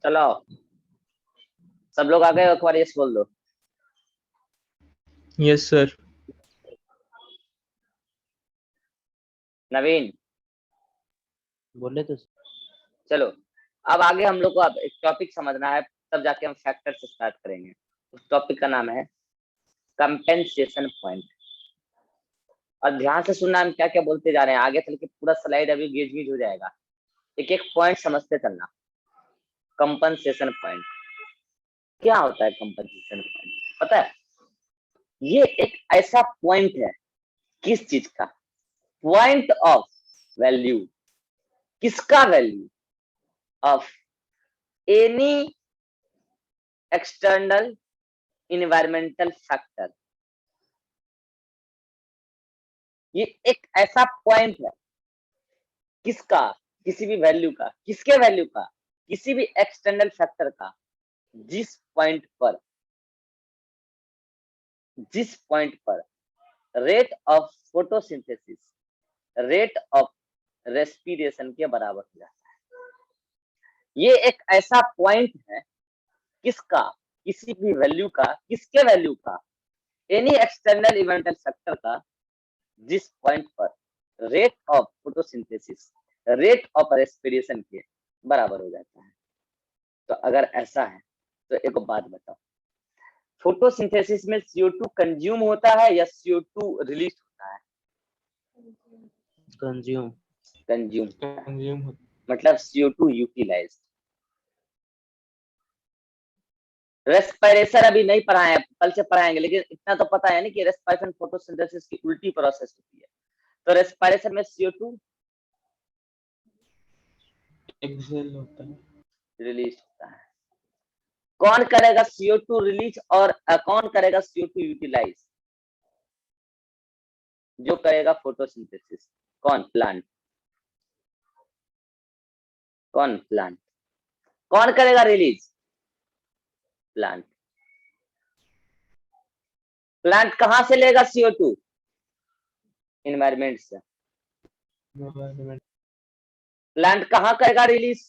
चलो सब लोग आ गए, एक बार यस बोल दो। Yes sir. नवीन बोले तो चलो, अब आगे हम लोग को अब एक टॉपिक समझना है, तब जाके हम फैक्टर से स्टार्ट करेंगे। उस टॉपिक का नाम है कंपेंसेशन पॉइंट। और ध्यान से सुनना, हम क्या क्या बोलते जा रहे हैं, आगे चल के पूरा स्लाइड अभी गेज हो जाएगा। एक एक पॉइंट समझते चलना। कंपेंसेशन पॉइंट क्या होता है? कंपेंसेशन पॉइंट पता है? ये एक ऐसा पॉइंट है, किस चीज का? Point of value. किसका value? Of any external environmental factor. ये एक ऐसा पॉइंट है, किसका? किसी भी वैल्यू का। किसके वैल्यू का? किसी भी एक्सटर्नल फैक्टर का, जिस पॉइंट पर rate of photosynthesis, rate of respiration के बराबर हो जाता है। ये एक ऐसा पॉइंट है, किसका? किसी भी वैल्यू का। किसके वैल्यू का? एनी एक्सटर्नल इवेंटल फैक्टर का, जिस पॉइंट पर rate of photosynthesis, rate of respiration के बराबर हो जाता है। तो अगर ऐसा है तो एक बात बताओ, फोटोसिंथेसिस में CO2 कंज्यूम होता है या CO2 रिलीज होता है? कंज्यूम मतलब CO2 यूटिलाइज। रेस्पिरेशन अभी नहीं पढ़ाए, कल से पढ़ाएंगे, लेकिन इतना तो पता है ना कि रेस्पिरेशन फोटोसिंथेसिस की उल्टी प्रोसेस होती है। तो रेस्पिरेशन में CO2 एक्सेल होता है, रिलीज होता है। कौन करेगा CO2 रिलीज और कौन करेगा CO2 यूटिलाइज? जो करेगा फोटोसिंथेसिस। कौन? प्लांट। कौन? प्लांट। कौन करेगा रिलीज? प्लांट। प्लांट कहां से लेगा CO2? इन्वायरमेंट से। प्लांट कहां करेगा रिलीज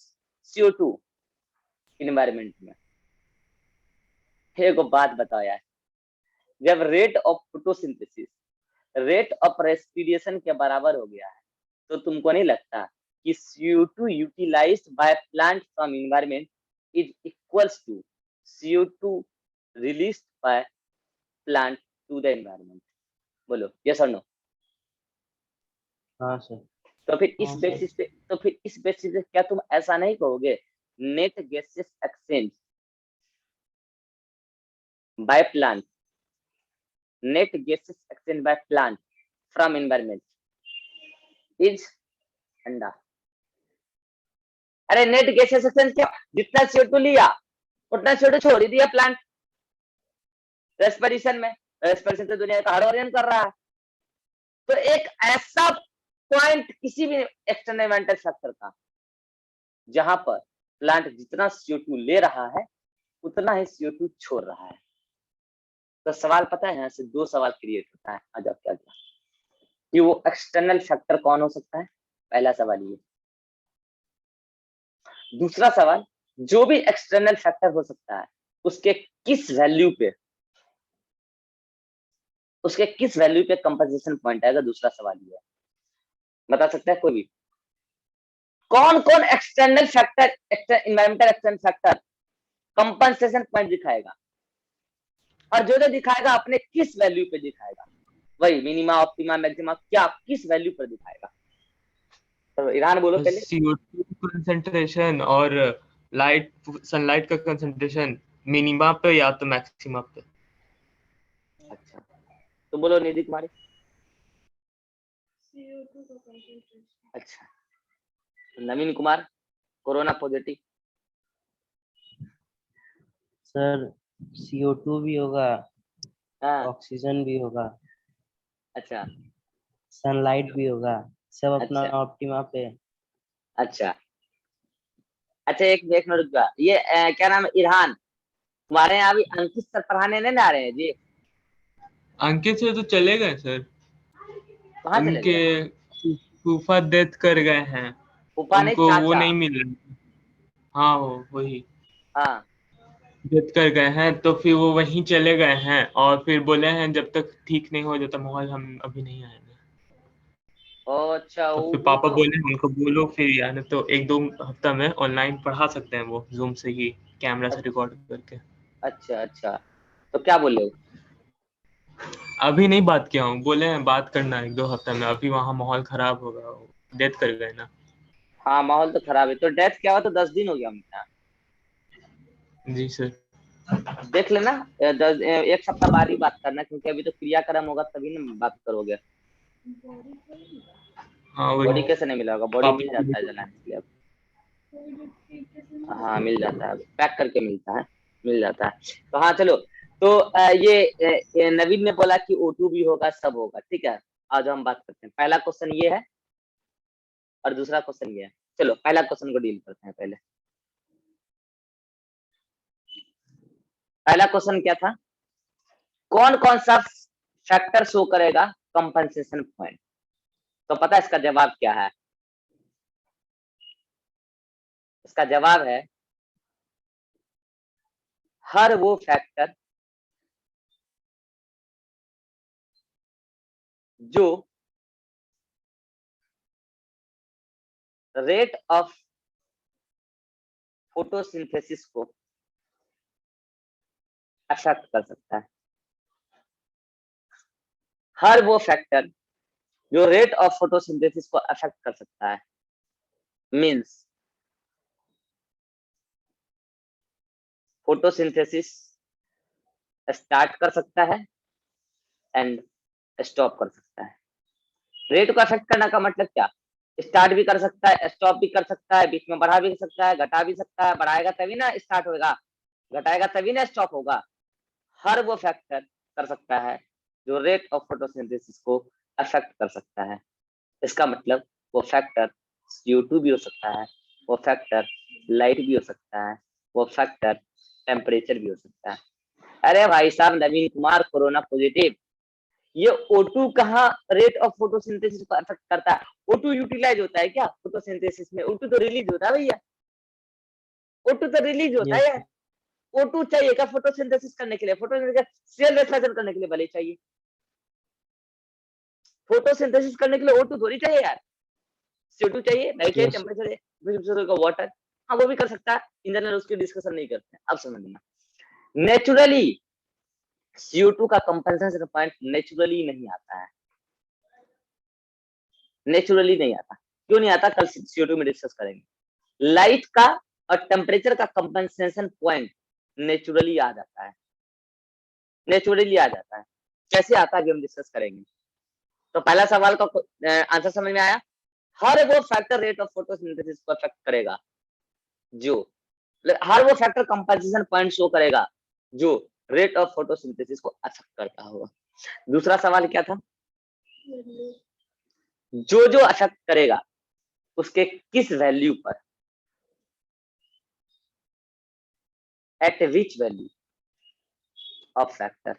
CO2? इन्वायरमेंट में। एक बात बताओ यार, जब rate of photosynthesis rate of respiration के बराबर हो गया है, तो तुमको नहीं लगता कि CO2 utilised by plant from environment is equals to CO2 released by plant to the environment? बोलो यस और नो। हाँ सर। तो फिर इस बेसिस पे क्या तुम ऐसा नहीं कहोगे, net gases exchange by plant, net gases exchange bye plant from environment is अंडा? अरे नेट गैसेस एक्सचेंज क्या? जितना CO2 लिया उतना CO2 छोड़ ही दिया प्लांट रेस्पिरेशन में। रेस्पिरेशन से दुनिया का हर ऑर्गन कर रहा है। तो एक ऐसा पॉइंट किसी भी एक्सटर्नल इवेंटल फैक्टर का, जहां पर प्लांट जितना CO2 ले रहा है उतना ही CO2 छोड़ रहा है। तो सवाल पता है, यहाँ से दो सवाल क्रिएट होता है। आज आप क्या क्या कि वो एक्सटर्नल फैक्टर कौन हो सकता है? पहला सवाल ये। दूसरा सवाल, जो भी एक्सटर्नल फैक्टर हो सकता है उसके किस वैल्यू पे कंपनसेशन पॉइंट आएगा? दूसरा सवाल ये है। बता सकता है कोई भी? कौन कौन external factor, environmental external factor compensation point दिखाएगा? और जो दिखाएगा अपने किस वैल्यू पे दिखाएगा? वही मिनिमा, ऑप्टिमा, मैक्सिमा, क्या किस वैल्यू पर दिखाएगा? तो ईरान बोलो पहले। CO2 कंसंट्रेशन और सनलाइट का कंसंट्रेशन मिनिमा पे या तो मैक्सिमा पे। अच्छा तो बोलो निधि कुमारी। CO2 का कंसंट्रेशन। अच्छा Naveen Kumar, corona positive. Sir CO2 भी होगा, हाँ ऑक्सीजन भी होगा, अच्छा सनलाइट भी होगा, सब अपना अच्छा ऑप्टिमा पे। अच्छा अच्छा एक मिनट रुक जा। ये क्या नाम है? इरहान, तुम्हारे यहाँ अभी अंकित सर पढ़ाने नहीं आ रहे हैं जी? अंकित से तो चले गए सर, कहाँ चले उनके गए? फूफा डेथ कर गए हैं, फूफा नहीं, उनको वो चाचा। नहीं मिल रहा। हाँ वही। हाँ डेथ कर गए हैं, तो फिर वो वहीं चले गए हैं और फिर बोले हैं जब तक ठीक नहीं हो जाता माहौल हम अभी नहीं आएंगे। अच्छा तो फिर वो पापा तो बोले उनको बोलो फिर यार, तो 1-2 हफ्ता में ऑनलाइन पढ़ा सकते हैं वो जूम से ही कैमरा से रिकॉर्ड करके। अच्छा अच्छा, तो क्या बोले वो? अभी नहीं बात किया हूँ, बोले हैं बात करना 1-2 हफ्ता में, अभी वहाँ माहौल खराब होगा, डेथ कर गए ना। हाँ माहौल तो खराब है, तो डेथ क्या हुआ, तो 10 दिन हो गया उनका। जी सर। देख लेना, 1 सप्ताह बाद ही बात करना, क्योंकि अभी तो क्रियाक्रम होगा तभी ना बात करोगे। हाँ वही। बॉडी कैसे नहीं मिला होगा, बॉडी मिल पापा जाता है जलाने के लिए अब। हाँ मिल जाता है, पैक करके मिलता है, मिल जाता है। तो हाँ चलो, तो ये नवीन ने बोला कि O2 भी होगा, सब होगा, ठीक है। आज हम बात करते हैं, पहला क्वेश्चन ये है और दूसरा क्वेश्चन ये है। चलो पहला क्वेश्चन को डील करते हैं पहले। पहला क्वेश्चन क्या था, कौन कौन सा फैक्टर शो करेगा कंपनसेशन पॉइंट? तो पता है इसका जवाब क्या है? इसका जवाब है हर वो फैक्टर जो रेट ऑफ फोटोसिंथेसिस को अफेक्ट कर सकता है। हर वो फैक्टर जो रेट ऑफ फोटोसिंथेसिस को अफेक्ट कर सकता है, मींस फोटोसिंथेसिस स्टार्ट कर सकता है एंड स्टॉप कर सकता है। रेट को अफेक्ट करने का मतलब क्या, स्टार्ट भी कर सकता है, स्टॉप भी कर सकता है, बीच में बढ़ा भी सकता है, घटा भी सकता है। बढ़ाएगा तभी ना स्टार्ट होगा, घटाएगा तभी ना स्टॉप होगा। हर वो फैक्टर कर सकता है जो रेट ऑफ फोटोसिंथेसिस को अफेक्ट कर सकता है। इसका मतलब वो फैक्टर CO2 भी हो सकता है, वो फैक्टर लाइट भी हो सकता है, वो फैक्टर टेम्परेचर भी हो सकता है। अरे भाई साहब नवीन कुमार कोरोना पॉजिटिव, ये O2 कहाँ रेट ऑफ फोटोसिंथेसिस को अफेक्ट करता है? O2 यूटिलाइज होता है क्या फोटोसिंथेसिस में? O2 तो रिलीज होता है भैया, O2 तो रिलीज होता है यस यार। O2 चाहिए क्या फोटोसिंथेसिस करने के लिए? फोटोसिंथेसिस सेल रेस्पिरेशन करने के लिए भले चाहिए, फोटोसिंथेसिस करने के लिए O2 थोड़ी चाहिए यार। CO2 चाहिए, लाइट चाहिए, यस टेम्परेचर चाहिए, का वाटर। हाँ वो भी कर सकता है, इन जनरल उसकी डिस्कशन नहीं करते हैं, अब समझना। नेचुरली CO2 का कंपनसेशन पॉइंट नेचुरली नहीं आता है, नेचुरली नहीं आता। क्यों नहीं आता, कल CO2 में डिस्कस करेंगे। लाइट का और टेम्परेचर का कंपनसेशन पॉइंट नेचुरली आ जाता है, नेचुरली आ जाता है। कैसे आता है अभी हम डिस्कस करेंगे। तो पहला सवाल का आंसर समझ में आया। हर वो फैक्टर रेट ऑफ फोटोसिंथेसिस को अफेक्ट करेगा जो, हर वो फैक्टर कंपनसेशन पॉइंट शो करेगा जो रेट ऑफ फोटोसिंथेसिस को अफेक्ट करता होगा। दूसरा सवाल क्या था, जो जो अफेक्ट करेगा उसके किस वैल्यू पर, eight which value of factor,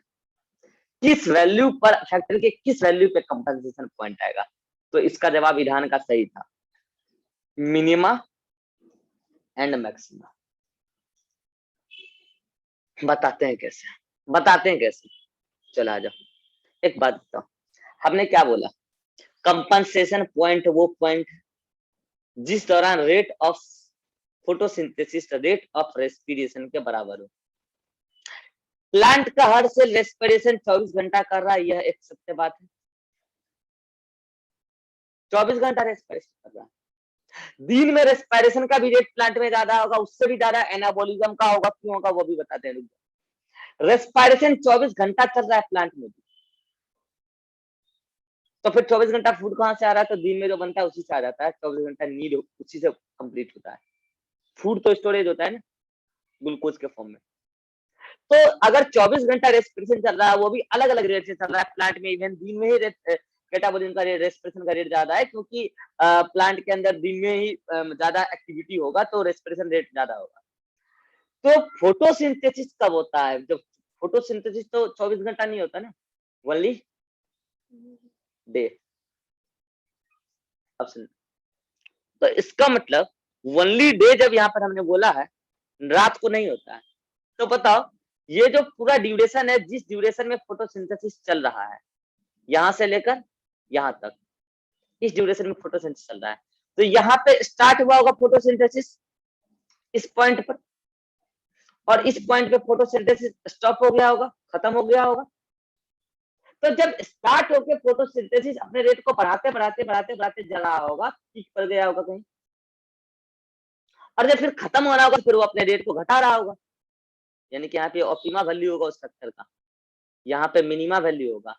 किस वैल्यू पर, फैक्टर के किस वैल्यू पे कंपनसेशन पॉइंट आएगा। तो इसका जवाब विधान का सही था, मिनिमा एंड मैक्सिमा। बताते हैं कैसे, बताते हैं कैसे। चलो आ जाओ, एक बात बताओ, हमने क्या बोला, कंपनसेशन पॉइंट वो पॉइंट जिस दौरान rate of photosynthesis rate of respiration के बराबर हो। प्लांट का हर सेल रेस्पिरेशन 24 घंटा कर रहा है, यह एक सत्य बात है। 24 घंटा रेस्पिरेशन कर रहा है। दिन में रेस्पिरेशन का भी रेट प्लांट में ज्यादा होगा, उससे भी ज्यादा एनाबॉलिज्म का होगा। क्यों होगा वो भी बताते हैं। रेस्पिरेशन 24 घंटा चल रहा है प्लांट में भी, तो फिर 24 घंटा फूड कहाँ से आ रहा है? तो दिन में जो बनता है उसी से आ जाता है। 24 घंटा नीड उसी से कंप्लीट होता है। फूड तो स्टोरेज होता है ना ग्लूकोज के फॉर्म में। तो अगर 24 घंटा रेस्पिरेशन चल रहा है, वो भी अलग अलग रेट से चल रहा है प्लांट में, इवन दिन में ही मेटाबॉलिज्म का रेट, रेस्पिरेशन का रेट ज्यादा है, क्योंकि प्लांट के अंदर दिन में ही ज्यादा एक्टिविटी होगा, तो रेस्पिरेशन रेट ज्यादा होगा। तो फोटोसिंथेसिस कब होता है? जब फोटोसिंथेसिस तो 24 घंटा नहीं होता ना, ओनली डे। अब सुन, तो इसका मतलब ओनली डे जब यहाँ पर हमने बोला है, रात को नहीं होता है। तो बताओ ये जो पूरा ड्यूरेशन है, जिस ड्यूरेशन में फोटोसिंथेसिस चल रहा है, यहां से लेकर यहां तक, इस ड्यूरेशन में फोटोसिंथेसिस चल रहा है, तो यहाँ पे स्टार्ट हुआ होगा फोटोसिंथेसिस इस पॉइंट पर, और इस पॉइंट पे फोटोसिंथेसिस स्टॉप हो गया होगा, खत्म हो गया होगा। तो जब स्टार्ट होके फोटोसिंथेसिस अपने रेट को बढ़ाते बढ़ाते बढ़ाते बढ़ाते जा रहा होगा, पीक पर गया होगा कहीं, और जब फिर खत्म हो रहा होगा फिर वो अपने रेट को घटा रहा होगा, यानी कि यहाँ पे ऑप्टिमा वैल्यू होगा उस फैक्टर का, यहाँ पे मिनिमा वैल्यू होगा।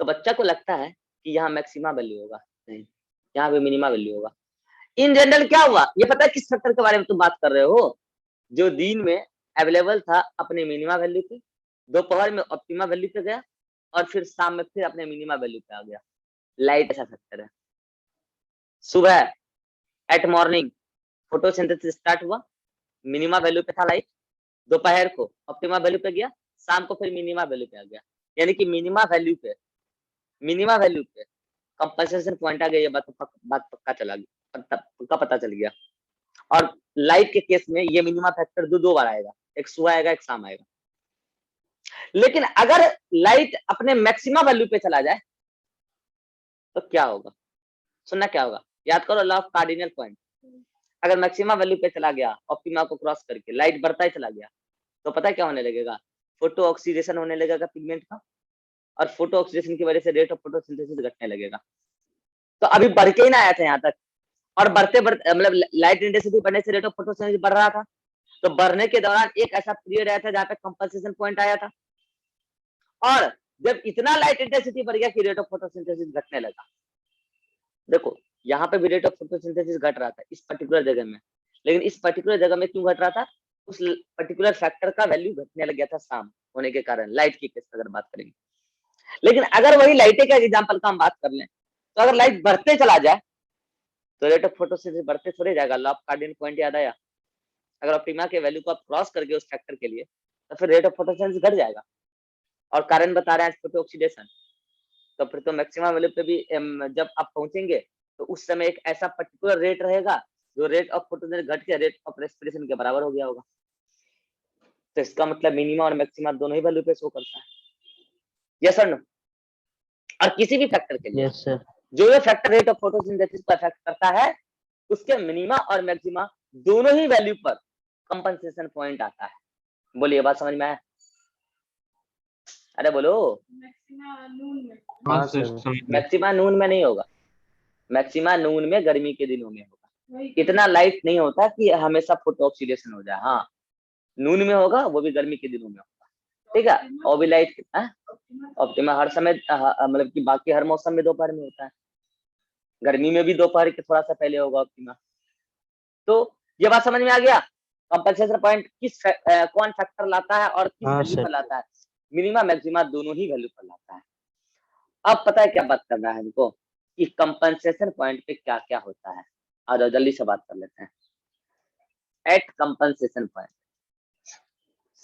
तो बच्चा को लगता है कि यहाँ मैक्सिमा वैल्यू होगा, नहीं, यहाँ पे मिनिमा वैल्यू होगा। इन जनरल क्या हुआ, ये पता है किस फैक्टर के बारे में तुम बात कर रहे हो, जो दिन में अवेलेबल था अपने मिनिमा वैल्यू पे, दोपहर में ऑप्टिमा वैल्यू पे गया, और फिर शाम में फिर अपने मिनिमा वैल्यू पे आ गया। लाइट ऐसा फैक्टर है। सुबह एट मॉर्निंग फोटोसिंथेसिस स्टार्ट हुआ, मिनिमा वैल्यू पे था लाइट, दोपहर को ऑप्टिमा वैल्यू पे गया, शाम को फिर मिनिमा वैल्यू पे आ गया, यानी कि मिनिमा वैल्यू पे कंपनसेशन पॉइंट आ गया। ये बात पक्का चला गया, पक्का पता चल गया। और लाइट के केस में ये मिनिमा फैक्टर दो बार आएगा, एक सुबह आएगा एक शाम आएगा। लेकिन अगर लाइट अपने मैक्सिमा वैल्यू पे चला जाए तो क्या होगा, सुनना क्या होगा, याद करो लॉ ऑफ कार्डिनल पॉइंट। अगर मैक्सिमा वैल्यू पे चला गया ऑप्टिमा को क्रॉस करके, लाइट बढ़ता ही चला गया, तो पता है क्या होने लगेगा, फोटो ऑक्सीडेशन होने लगेगा पिगमेंट का, और फोटो ऑक्सीडेशन की वजह से रेट ऑफ फोटोसिंथेसिस घटने लगेगा। तो अभी बढ़ के ही ना आया था यहाँ तक, और बढ़ते बढ़ते मतलब लाइट इंटेंसिटी बढ़ने से रेट ऑफ फोटोसिंथेसिस बढ़ रहा था, तो बढ़ने के दौरान एक ऐसा पीरियड आया था जहाँ पे कंपनसेशन पॉइंट आया था, और जब इतना लाइट इंटेंसिटी बढ़ गया कि रेट ऑफ फोटोसिंथेसिस घटने लगा। देखो यहाँ पे भी रेट ऑफ फोटोसिंथेसिस घट रहा था इस पर्टिकुलर जगह में, लेकिन इस पर्टिकुलर जगह में क्यों घट रहा था, उस पर्टिकुलर फैक्टर का वैल्यू घटने लग गया था शाम होने के कारण, लाइट की केस अगर बात करेंगे। लेकिन अगर वही लाइटे का एग्जाम्पल का हम बात कर लें, तो अगर लाइट बढ़ते चला जाए तो रेट ऑफ फोटोसिंथेसिस बढ़ते थोड़े जाएगा। लॉ ऑफ कार्डिनल पॉइंट याद आया, अगर ऑप्टिमा के वैल्यू को आप क्रॉस कर गए उस फैक्टर के लिए, तो फिर रेट ऑफ फोटोसिंथेसिस घट जाएगा, और कारण बता रहे हैं फोटो ऑक्सीडेशन। तो फिर तो मैक्सिमम वैल्यू पे भी जब आप पहुंचेंगे तो उस समय एक ऐसा पर्टिकुलर रेट रहेगा जो रेट ऑफ फोटोसिंथेसिस घट के रेट ऑफ रेस्पिरेशन के बराबर हो गया होगा। तो इसका मतलब मिनिमा और मैक्सिमा दोनों ही वैल्यू पे शो करता है, यस और नो। और किसी भी फैक्टर के लिए यस सर। जो फैक्टर रेट ऑफ फोटोसिंथेसिस को अफेक्ट करता है, उसके मिनिमा और मैक्सिमा दोनों ही वैल्यू पर कंपनसेशन पॉइंट आता है। बोलिए बात समझ में आया, अरे बोलो। हाँ सर। मैक्सिमा नून में नहीं होगा, मैक्सिमा नून में गर्मी के दिनों में होगा। इतना लाइट नहीं होता कि हमेशा फोटो ऑक्सीडेशन हो जाए, हाँ नून में होगा, वो भी गर्मी के दिनों में होगा, ठीक है। और भी लाइट ऑप्टिमा हर समय मतलब कि बाकी हर मौसम में दोपहर में होता है, गर्मी में भी दोपहर के थोड़ा सा पहले होगा ऑप्टिमा। तो ये बात समझ में आ गया, कंपनसेशन पॉइंट कौन फैक्टर लाता है और किस वैल्यू पर लाता है, मिनिमा मैक्सिमा दोनों ही वैल्यू पर लाता है। अब पता है क्या बात करना है हमको, कि कंपनसेशन पॉइंट पे क्या क्या होता है, और जल्दी से बात कर लेते हैं। एट कंपनसेशन पॉइंट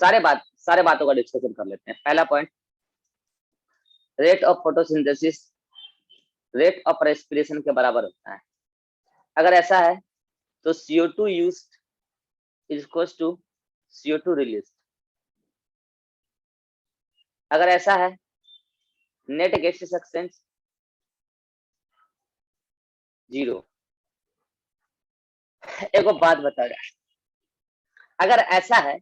सारे बातों का डिस्कशन कर लेते हैं। पहला point, rate of photosynthesis rate of respiration के बराबर होता है। अगर ऐसा है तो CO2 used is equals to CO2 release. अगर ऐसा है नेट गैसेस एक्सचेंज 0। एक बात बता रहा, अगर ऐसा है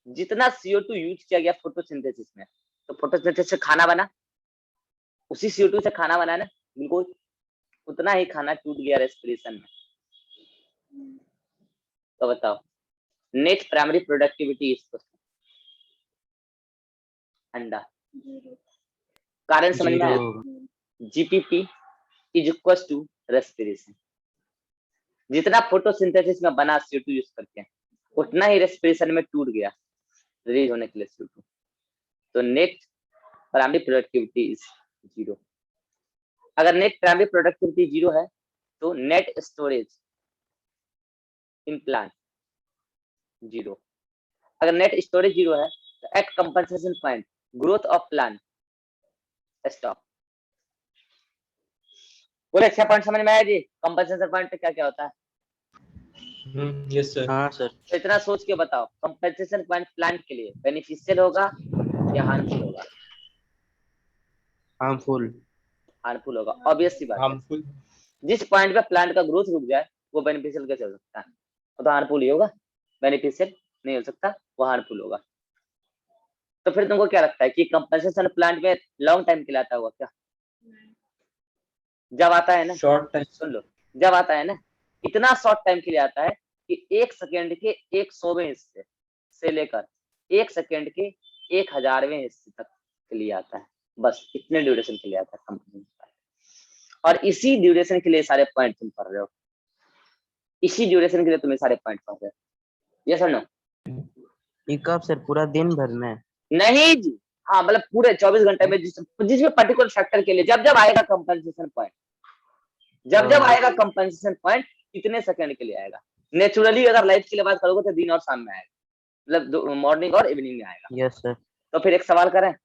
जितना CO2 यूज किया गया फोटोसिंथेसिस में, तो फोटोसिंथेसिस से खाना बना, उसी CO2 से खाना बना ना, बिल्कुल उतना ही खाना टूट गया रेस्पिरेशन में। तो बताओ नेट प्राइमरी प्रोडक्टिविटी अंडा, कारण समझ में आया, GPP is equal to respiration. जितना फोटोसिंथेसिस में बना CO2 यूज करके, उतना ही रेस्पिरेशन में टूट गया रिलीज होने के लिए CO2। तो नेट प्राइमरी प्रोडक्टिविटी इज 0। अगर नेट प्राइमरी प्रोडक्टिविटी 0 है तो नेट स्टोरेज इन प्लांट 0। अगर नेट स्टोरेज 0 है तो at compensation point growth of plant stop. बोले 6 पॉइंट समझ में आया जी, कंपनसेशन पॉइंट पे क्या क्या होता है। Yes sir. हाँ सर। तो इतना सोच के बताओ, कंपनसेशन पॉइंट प्लांट के लिए बेनिफिशियल होगा या हार्मफुल होगा? हार्मफुल। हार्मफुल होगा, ऑब्वियस सी बात है। हार्मफुल। जिस पॉइंट पे प्लांट का ग्रोथ रुक जाए वो बेनिफिशियल कैसे हो सकता है? वो तो हार्मफुल ही होगा, बेनिफिशियल नहीं हो सकता, वो हार्मफुल होगा। तो फिर तुमको क्या लगता है कि कंपनसेशन प्लांट में लॉन्ग टाइम के लिए आता होगा क्या? जब आता है ना, शॉर्ट टाइम। सुन लो, जब आता है ना, इतना शॉर्ट टाइम के लिए आता है कि 1 सेकंड के 100वें हिस्से से लेकर 1 सेकंड के 1000वें हिस्से तक के लिए आता है। बस इतने ड्यूरेशन के लिए आता है कंपनी। और इसी ड्यूरेशन के लिए सारे पॉइंट तुम पढ़ रहे हो, इसी ड्यूरेशन के लिए तुम्हें सारे पॉइंट पढ़ रहे हो। यस और नो? ये कब सर? पूरा दिन भर में? नहीं जी, हाँ मतलब पूरे 24 घंटे में जिस पर्टिकुलर फैक्टर के लिए जब जब आएगा कंपनसेशन पॉइंट, जब जब आएगा कंपनसेशन पॉइंट, कितने सेकंड के लिए आएगा? नेचुरली अगर लाइट के लिए बात करोगे तो दिन और शाम में आएगा, मतलब मॉर्निंग और इवनिंग में आएगा। Yes sir. तो फिर एक सवाल करें, एक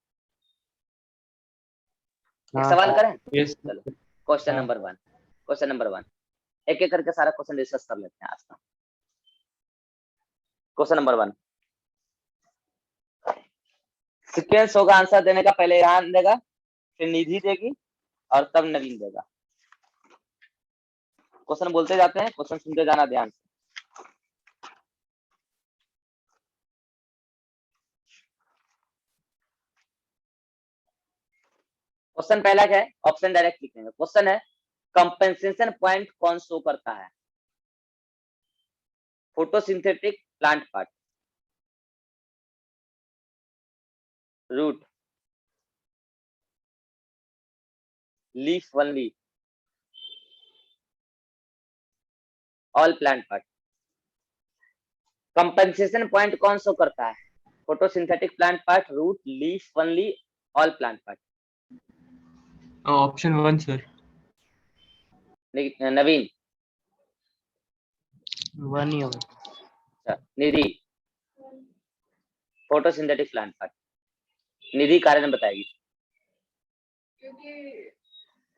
हाँ सवाल सर। करें। यस। चलो क्वेश्चन नंबर 1, क्वेश्चन नंबर 1 एक एक करके सारा क्वेश्चन डिस्कस कर लेते हैं आज का। क्वेश्चन नंबर 1 सीक्वेंस होगा, आंसर देने का पहले ईरान देगा, फिर निधि देगी और तब नवीन देगा। क्वेश्चन बोलते जाते हैं, क्वेश्चन सुनते जाना ध्यान से। क्वेश्चन पहला क्या है, ऑप्शन डायरेक्ट लिखेंगे। क्वेश्चन है कंपनसेशन पॉइंट कौन शो करता है? Photosynthetic plant part, root, leaf only, all plant part. Compensation point कौन शो करता है? Photosynthetic plant part, root, leaf only, all plant part. Option 1 sir. Naveen? 1 ही होगा। अच्छा, Nidhi? Photosynthetic plant part. Nidhi कारण बताएगी। क्योंकि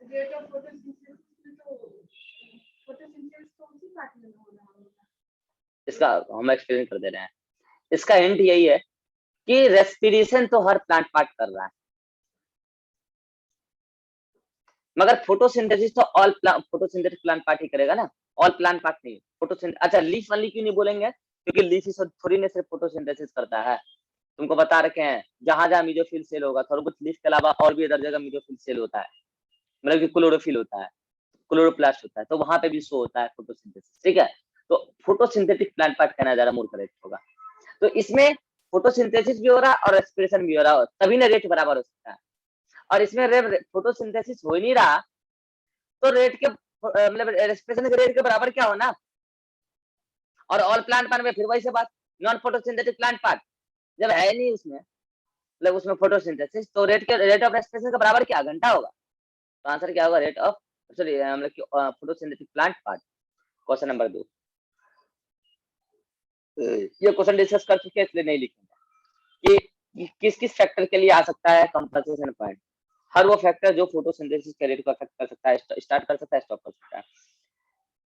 रेट ऑफ फोटोसिंथेसिस में तो फोटोसिंथेसिस तो उसी पार्ट में हो रहा होगा। इसका हम एक्सप्लेन कर दे रहे हैं। इसका हिंट यही है कि रेस्पिरेशन तो हर प्लांट पार्ट कर रहा है, मगर फोटोसिंथेसिस तो ऑल फोटोसिंथेटिक प्लांट पार्ट ही करेगा ना, ऑल प्लांट पार्ट नहीं। फोटोसिंथेसिस, अच्छा लीफ ओनली क्यों नहीं बोलेंगे? क्योंकि लीफ थोड़ी ना सिर्फ फोटोसिंथेसिस करता है। तुमको बता रखे हैं जहां जहां मीजोफिल सेल होगा, थोड़ा कुछ लीफ के अलावा और भी अदर जगह मीजोफिल सेल होता है, मतलब कि क्लोरोफिल होता है, क्लोरोप्लास्ट होता है, तो वहां पे भी शो होता है फोटोसिंथेसिस। ठीक है, तो फोटोसिंथेटिक प्लांट पार्ट कहना ज्यादा मोर करेक्ट होगा। तो इसमें फोटोसिंथेसिस भी हो रहा है और रेस्पिरेशन भी हो रहा है, तभी ना रेट बराबर हो सकता है। और इसमें फोटोसिंथेसिस हो ही नहीं रहा, तो रेट के मतलब रेस्पिरेशन के रेट के बराबर क्या होना। और ऑल प्लांट पार्ट में फिर वही से बात, नॉन फोटोसिंथेटिक प्लांट पार्ट जब है नहीं उसमें, मतलब उसमें फोटोसिंथेसिस, तो रेट ऑफ रेस्पिरेशन के बराबर क्या, घंटा होगा। तो आंसर क्या होगा, रेट ऑफ, सॉरी मतलब कि photosynthetic plant part. Question number 2, ये क्वेश्चन डिस्कस कर चुके हैं इसलिए नहीं लिखेंगे कि किस किस फैक्टर के लिए आ सकता है कंपनसेशन पॉइंट। हर वो फैक्टर जो फोटोसिंथेसिस के रेट को अफेक्ट कर सकता है, स्टार्ट कर सकता है, स्टॉप कर सकता है।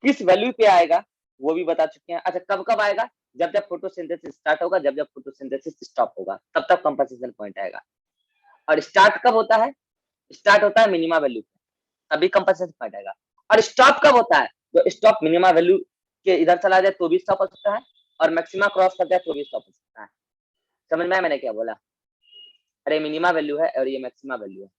किस वैल्यू पे आएगा वो भी बता चुके हैं। अच्छा कब कब आएगा? जब जब फोटोसिंथेसिस स्टार्ट होगा, जब जब फोटोसिंथेसिस स्टॉप होगा, तब तब कंपनसेशन पॉइंट आएगा। और स्टार्ट कब होता है? स्टार्ट होता है मिनिमा वैल्यू पे, तभी कंपनसेशन पॉइंट आएगा। और स्टॉप कब होता है? जो स्टॉप मिनिमा वैल्यू के इधर चला जाए तो भी स्टॉप हो सकता है, और मैक्सिमा क्रॉस कर जाए तो भी स्टॉप हो सकता है। समझ में आया मैंने क्या बोला? अरे मिनिमा वैल्यू है और ये मैक्सिमा वैल्यू है,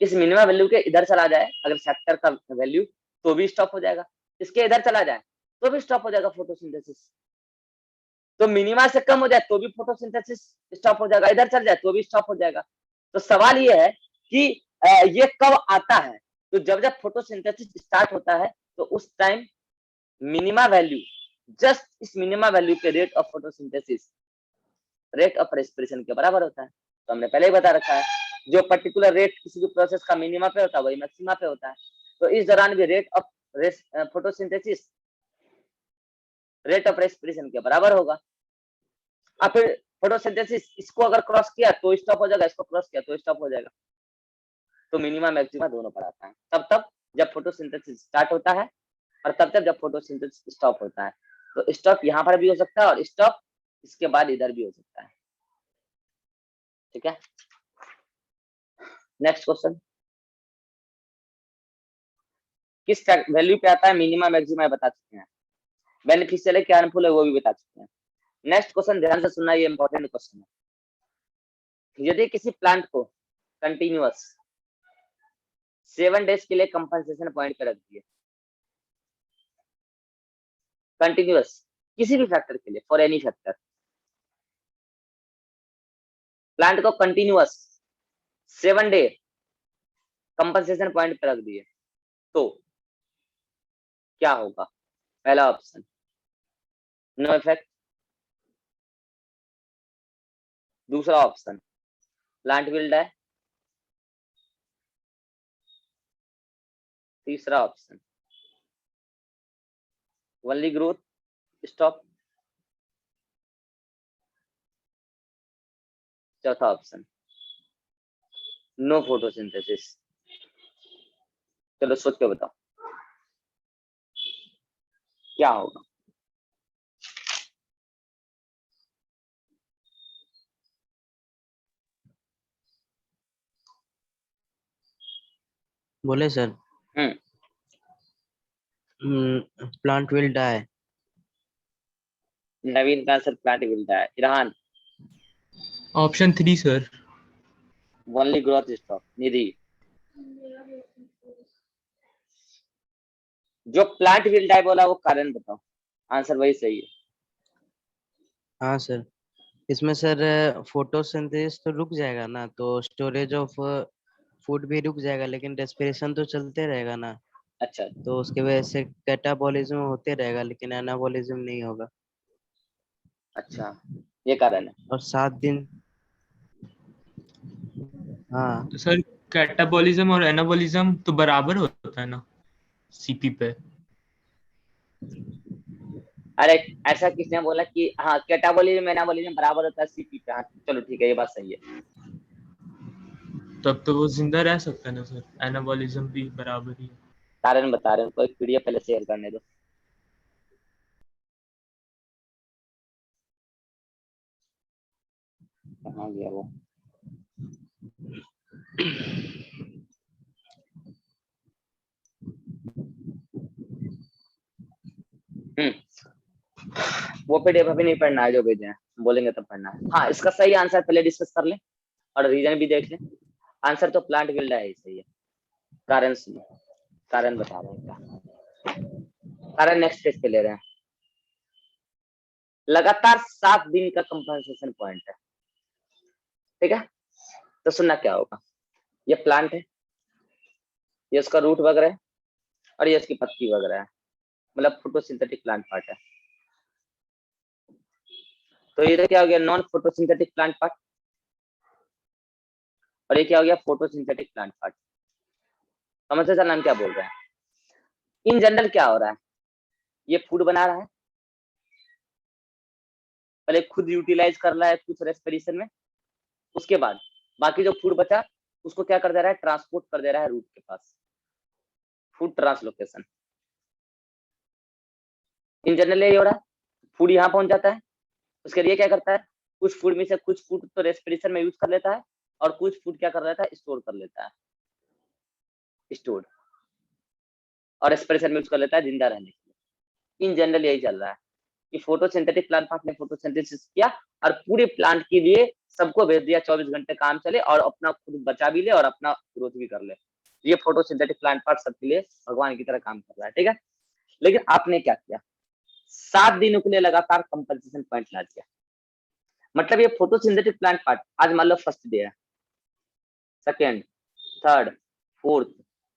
इस मिनिमा वैल्यू के इधर चला जाए अगर फैक्टर का वैल्यू तो भी स्टॉप हो जाएगा, इसके इधर चला जाए तो भी स्टॉप हो जाएगा फोटोसिंथेसिस। तो मिनिमा से कम हो जाए तो भी फोटोसिंथेसिस स्टॉप हो जाएगा, इधर चल जाए तो भी स्टॉप हो जाएगा। तो सवाल ये है कि ये कब आता है? तो जब जब फोटोसिंथेसिस स्टार्ट होता है तो उस टाइम मिनिमा वैल्यू, जस्ट इस मिनिमा वैल्यू के rate of photosynthesis rate of respiration के बराबर होता है। तो हमने पहले ही बता रखा है, जो पर्टिकुलर रेट किसी भी प्रोसेस का मिनिमा पे होता है वही मैक्सिमा पे होता है। तो इस दौरान भी rate of photosynthesis rate of respiration के बराबर होगा। और फिर फोटोसिंथेसिस इसको अगर क्रॉस किया तो स्टॉप हो जाएगा, इसको क्रॉस किया तो स्टॉप हो जाएगा। तो मिनिमा मैक्सिमा दोनों पर आता है, तब तब जब फोटोसिंथेसिस स्टार्ट होता है और तब तब जब फोटोसिंथेसिस स्टॉप होता है। तो स्टॉप यहाँ पर भी हो सकता है और स्टॉप इसके बाद इधर भी हो सकता है। ठीक है, नेक्स्ट क्वेश्चन। किस वैल्यू पे आता है मिनिमम मैक्सिमम बता चुके हैं, बेनिफिशियल है क्या हार्मफुल है वो भी बता चुके हैं। नेक्स्ट क्वेश्चन ध्यान से सुनना, ये इंपॉर्टेंट क्वेश्चन है। यदि किसी प्लांट को कंटिन्यूअस 7 डेज के लिए कंपनसेशन पॉइंट पे रख दिए, कंटिन्यूअस किसी भी फैक्टर के लिए, फॉर एनी फैक्टर, प्लांट को कंटिन्यूअस 7 डे कंपनसेशन पॉइंट पे रख दिए तो क्या होगा? पहला ऑप्शन नो इफेक्ट, दूसरा ऑप्शन प्लांट विल डाई, तीसरा ऑप्शन ओनली ग्रोथ स्टॉप, चौथा ऑप्शन नो फोटोसिंथेसिस। चलो सोच के बताओ क्या होगा। बोले sir plant will die. Naveen का answer plant will die. Irhan option 3 sir. Only growth stop. Nidhi मेरा भी option four है। जो प्लांट विल डाई बोला वो कारण बताओ, आंसर वही सही है। हाँ सर, इसमें सर फोटोसिंथेसिस तो रुक जाएगा ना, तो स्टोरेज ऑफ फूड भी रुक जाएगा, लेकिन रेस्पिरेशन तो चलते रहेगा ना, अच्छा तो उसके वजह से कैटाबॉलिज्म होते रहेगा लेकिन एनाबॉलिज्म नहीं होगा। अच्छा, ये कारण है। और 7 दिन। हाँ तो सर कैटाबॉलिज्म और एनाबॉलिज्म तो बराबर होता है ना सीपी पे? अरे ऐसा किसने बोला कि हाँ कैटाबॉलिज्म एनाबॉलिज्म बराबर होता है सीपी पे? हाँ चलो ठीक है, ये बात सही है। तब तो वो जिंदा रह सकता है ना सर, एनाबॉलिज्म भी बराबर ही है। कारण बता रहे हैं, कोई पीडीएफ पहले शेयर करने दो। कहाँ गया वो? वो पीडीएफ अभी नहीं पढ़ना है, जो भेजे हैं बोलेंगे तब पढ़ना है। हाँ इसका सही आंसर पहले डिस्कस कर लें और रीजन भी देख लें। आंसर तो प्लांट विल डाई सही है। कारण सुनो, कारण बता रहे हैं क्या कारण, नेक्स्ट पेज पे ले रहे हैं। लगातार 7 दिन का कंपनसेशन पॉइंट है, ठीक है। तो सुनना क्या होगा, ये प्लांट है, ये उसका रूट वगैरह है और ये उसकी पत्ती वगैरह है, मतलब फोटोसिंथेटिक प्लांट पार्ट है। तो ये क्या हो गया, नॉन फोटोसिंथेटिक प्लांट पार्ट, और ये क्या हो गया, फोटोसिंथेटिक प्लांट पार्ट। समझते सर नाम क्या बोल रहे हैं? इन जनरल क्या हो रहा है, ये फूड बना रहा है, पहले खुद यूटिलाइज कर रहा है कुछ रेस्पिरेशन में, उसके बाद बाकी जो फूड बचा उसको क्या कर दे रहा है, ट्रांसपोर्ट कर दे रहा है रूट के पास, फूड ट्रांसलोकेशन। इन जनरल ये हो रहा है, फूड यहाँ पहुंच जाता है, उसके लिए क्या करता है, कुछ फूड में से कुछ फूड तो रेस्पिरेशन में यूज कर लेता है और कुछ फूड क्या कर लेता है, स्टोर कर लेता है, स्टोर और रेस्पिरेशन में यूज कर लेता है जिंदा रहने के लिए। इन जनरल यही चल रहा है कि फोटोसिंथेटिक प्लांट पार्ट ने फोटोसिंथेसिस किया और पूरे प्लांट के लिए सबको भेज दिया 24 घंटे काम चले और अपना खुद बचा भी ले और अपना ग्रोथ भी कर ले। ये फोटोसिंथेटिक प्लांट पार्ट सबके लिए भगवान की तरह काम कर रहा है, ठीक है। लेकिन आपने क्या किया, 7 दिनों के लिए लगातार कंपनसेशन पॉइंट ला दिया। मतलब ये फोटोसिंथेटिक प्लांट पार्ट आज मान लो फर्स्ट डे है, second, third, fourth,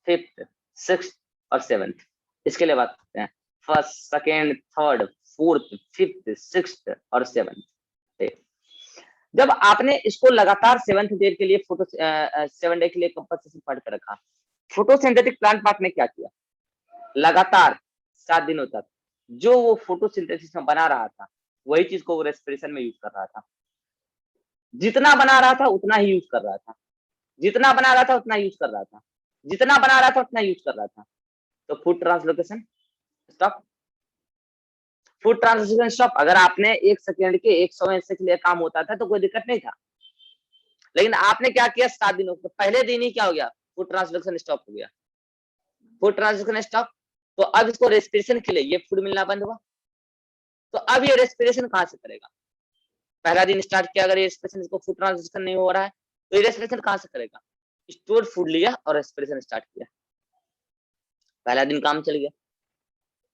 fifth, sixth और सेवेंथ, इसके लिए बात करते हैं। First, second, third, fourth, fifth, sixth और सेवेंथ डे। जब आपने इसको लगातार 7th डे के लिए 7 डे के लिए कंपनसेशन पॉइंट पे रखा, फोटोसिंथेटिक प्लांट पार्ट ने क्या किया, लगातार 7 दिनों तक जो वो फोटोसिंथेसिस में बना रहा था वही चीज को वो रेस्पिरेशन में यूज कर रहा था। जितना बना रहा था उतना ही यूज कर रहा था, जितना बना रहा था उतना यूज कर रहा था, जितना बना रहा था उतना यूज कर रहा था। तो food translocation stop, food transportation stop, अगर आपने 1 सेकंड के 100 से के लिए काम होता था तो कोई दिक्कत नहीं था, लेकिन आपने क्या किया 7 दिनों को, पहले दिन ही क्या हो गया, फूड ट्रांसपोर्टेशन स्टॉप हो गया। फूड ट्रांसपोर्टेशन स्टॉप, तो अब इसको रेस्पिरेशन के लिए ये फूड मिलना बंद हुआ, तो अब ये रेस्पिरेशन कहाँ से करेगा? पहला दिन स्टार्ट किया, अगर ये रेस्पिरेशन, इसको फूड ट्रांसपोर्टेशन नहीं हो रहा है तो ये रेस्पिरेशन कहाँ से करेगा? स्टोर फूड लिया और रेस्पिरेशन स्टार्ट किया, पहला दिन काम चल गया।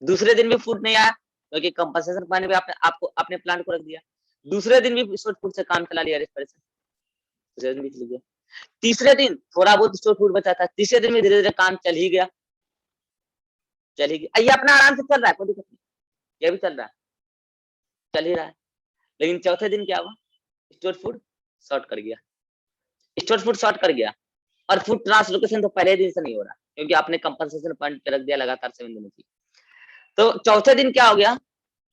दूसरे दिन भी फूड नहीं आया क्योंकि कंपनसेशन पाने पे आपने आपको अपने प्लांट को रख दिया, दूसरे दिन भी स्टोर फूड से काम चला लिया, रेस्पिरेशन दूसरे दिन भी चल गया। तीसरे दिन थोड़ा बहुत स्टोर फूड बचा था, तीसरे दिन में धीरे धीरे काम चल ही गया, चल ही गया, ये अपना आराम से चल रहा है, कोई दिक्कत नहीं, ये भी चल रहा है, चल ही रहा है। लेकिन चौथे दिन क्या हुआ, स्टोर फूड शॉर्ट कर गया, स्टोर फूड शॉर्ट कर गया, और फूड ट्रांसलोकेशन तो पहले दिन से नहीं हो रहा क्योंकि आपने कंपनसेशन पॉइंट पे रख दिया लगातार 7 दिनों की। तो चौथे दिन क्या हो गया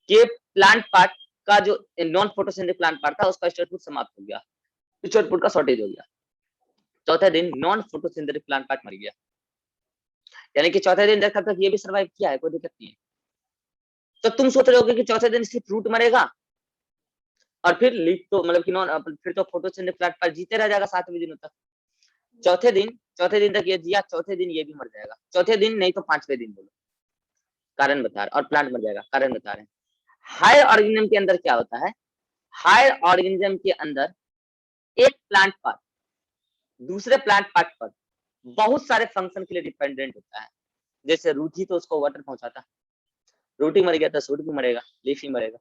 कि प्लांट पार्ट का जो नॉन फोटोसिंथेटिक प्लांट पार्ट था उसका स्टोर फूड समाप्त हो गया, स्टोर फूड का शॉर्टेज हो गया। चौथे दिन नॉन फोटोसिंथेटिक प्लांट पार्ट मर गया, यानी कि चौथे दिन तक ये भी सर्वाइव किया है, कोई दिक्कत नहीं है। तो तुम सोच रहे होगे कि चौथे दिन सिर्फ फ्रूट मरेगा और फिर लीफ तो मतलब कि नॉन, फिर तो फोटोसिंथेटिक प्लांट पार्ट जीते रह जाएगा 7वें दिनों तक। चौथे दिन तक ये जिया, चौथे दिन ये भी मर जाएगा, चौथे दिन नहीं तो 5वें दिन बोलो, कारण बता रहे, और प्लांट मर जाएगा, कारण बता रहे हैं। हायर ऑर्गेनिज्म के अंदर क्या होता है, हायर ऑर्गेनिज्म के अंदर एक प्लांट पार्ट दूसरे प्लांट पार्ट पर बहुत सारे फंक्शन के लिए डिपेंडेंट होता है। जैसे रूट ही तो उसको वाटर पहुंचाता, रूट ही मर गया तो सूट भी मरेगा, लीफ ही मरेगा,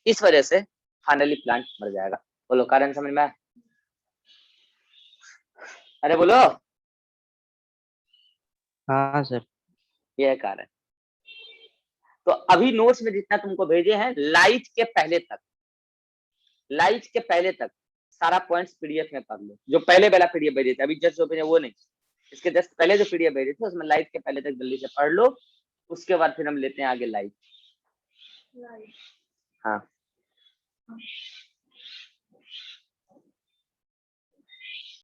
इस वजह से फाइनली प्लांट मर जाएगा। बोलो कारण समझ में आया? अरे बोलो। हाँ सर। यह कारण। तो अभी नोट्स में जितना तुमको भेजे हैं लाइट के पहले तक सारा पॉइंट्स पीडीएफ में पढ़ लो, जो पहले वाला पीडीएफ भेजे थे, अभी जस्ट जो भेजे वो नहीं, इसके जस्ट पहले जो पीडीएफ भेजे थे उसमें लाइट के पहले तक जल्दी से पढ़ लो, उसके बाद फिर हम लेते हैं आगे लाइट। Right. हाँ